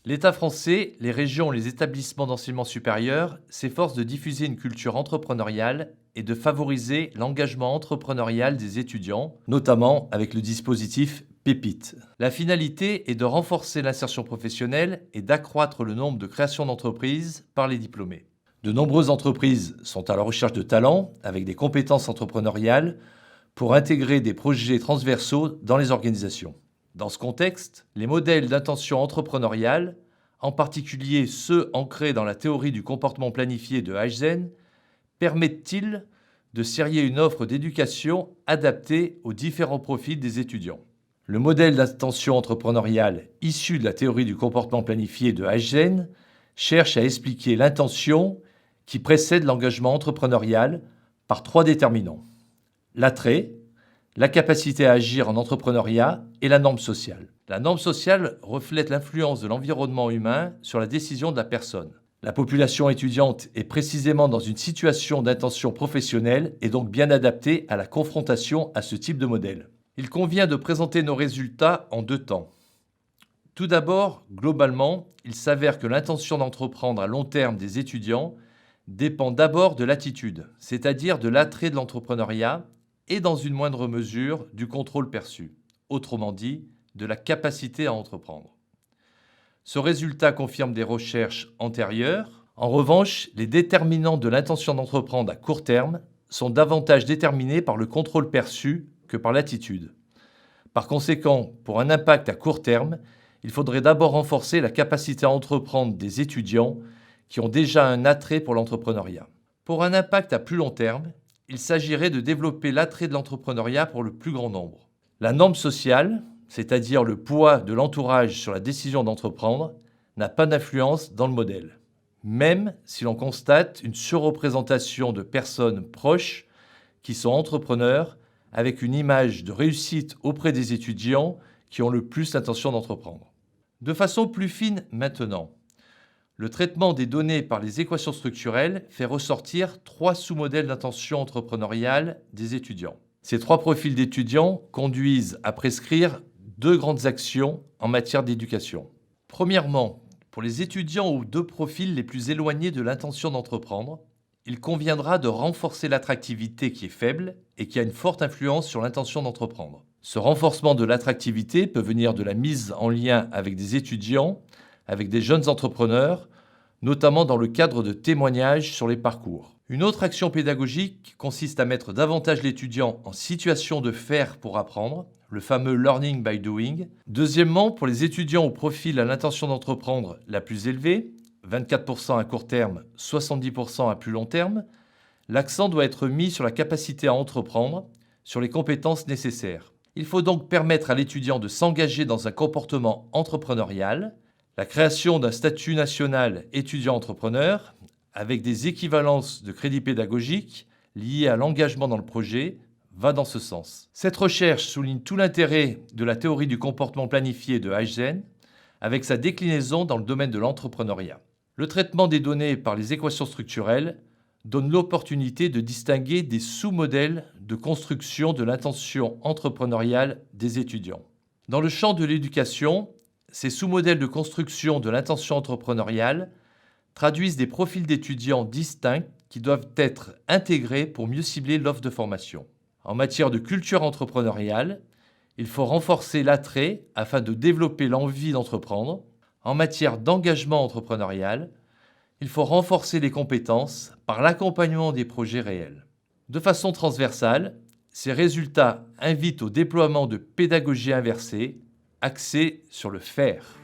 L'État français, les régions et les établissements d'enseignement supérieur s'efforcent de diffuser une culture entrepreneuriale et de favoriser l'engagement entrepreneurial des étudiants, notamment avec le dispositif Pépite. La finalité est de renforcer l'insertion professionnelle et d'accroître le nombre de créations d'entreprises par les diplômés. De nombreuses entreprises sont à la recherche de talents avec des compétences entrepreneuriales pour intégrer des projets transversaux dans les organisations. Dans ce contexte, les modèles d'intention entrepreneuriale, en particulier ceux ancrés dans la théorie du comportement planifié de Heizen, permettent-ils de serrer une offre d'éducation adaptée aux différents profils des étudiants? Le modèle d'intention entrepreneuriale issu de la théorie du comportement planifié de Heizen cherche à expliquer l'intention qui précède l'engagement entrepreneurial par 3 déterminants: l'attrait, la capacité à agir en entrepreneuriat et la norme sociale. La norme sociale reflète l'influence de l'environnement humain sur la décision de la personne. La population étudiante est précisément dans une situation d'intention professionnelle et donc bien adaptée à la confrontation à ce type de modèle. Il convient de présenter nos résultats en 2 temps. Tout d'abord, globalement, il s'avère que l'intention d'entreprendre à long terme des étudiants dépend d'abord de l'attitude, c'est-à-dire de l'attrait de l'entrepreneuriat et dans une moindre mesure du contrôle perçu, autrement dit, de la capacité à entreprendre. Ce résultat confirme des recherches antérieures. En revanche, les déterminants de l'intention d'entreprendre à court terme sont davantage déterminés par le contrôle perçu que par l'attitude. Par conséquent, pour un impact à court terme, il faudrait d'abord renforcer la capacité à entreprendre des étudiants qui ont déjà un attrait pour l'entrepreneuriat. Pour un impact à plus long terme, il s'agirait de développer l'attrait de l'entrepreneuriat pour le plus grand nombre. La norme sociale, c'est-à-dire le poids de l'entourage sur la décision d'entreprendre, n'a pas d'influence dans le modèle, même si l'on constate une surreprésentation de personnes proches qui sont entrepreneurs avec une image de réussite auprès des étudiants qui ont le plus l'intention d'entreprendre. De façon plus fine maintenant, le traitement des données par les équations structurelles fait ressortir 3 sous-modèles d'intention entrepreneuriale des étudiants. Ces 3 profils d'étudiants conduisent à prescrire 2 grandes actions en matière d'éducation. Premièrement, pour les étudiants aux 2 profils les plus éloignés de l'intention d'entreprendre, il conviendra de renforcer l'attractivité qui est faible et qui a une forte influence sur l'intention d'entreprendre. Ce renforcement de l'attractivité peut venir de la mise en lien avec des étudiants, avec des jeunes entrepreneurs, notamment dans le cadre de témoignages sur les parcours. Une autre action pédagogique consiste à mettre davantage l'étudiant en situation de faire pour apprendre, le fameux learning by doing. Deuxièmement, pour les étudiants au profil à l'intention d'entreprendre la plus élevée, 24% à court terme, 70% à plus long terme, l'accent doit être mis sur la capacité à entreprendre, sur les compétences nécessaires. Il faut donc permettre à l'étudiant de s'engager dans un comportement entrepreneurial, la création d'un statut national étudiant-entrepreneur, avec des équivalences de crédits pédagogiques liées à l'engagement dans le projet, va dans ce sens. Cette recherche souligne tout l'intérêt de la théorie du comportement planifié de Heizen, avec sa déclinaison dans le domaine de l'entrepreneuriat. Le traitement des données par les équations structurelles donne l'opportunité de distinguer des sous-modèles de construction de l'intention entrepreneuriale des étudiants. Dans le champ de l'éducation, ces sous-modèles de construction de l'intention entrepreneuriale traduisent des profils d'étudiants distincts qui doivent être intégrés pour mieux cibler l'offre de formation. En matière de culture entrepreneuriale, il faut renforcer l'attrait afin de développer l'envie d'entreprendre. En matière d'engagement entrepreneurial, il faut renforcer les compétences par l'accompagnement des projets réels. De façon transversale, ces résultats invitent au déploiement de pédagogie inversée axée sur le faire.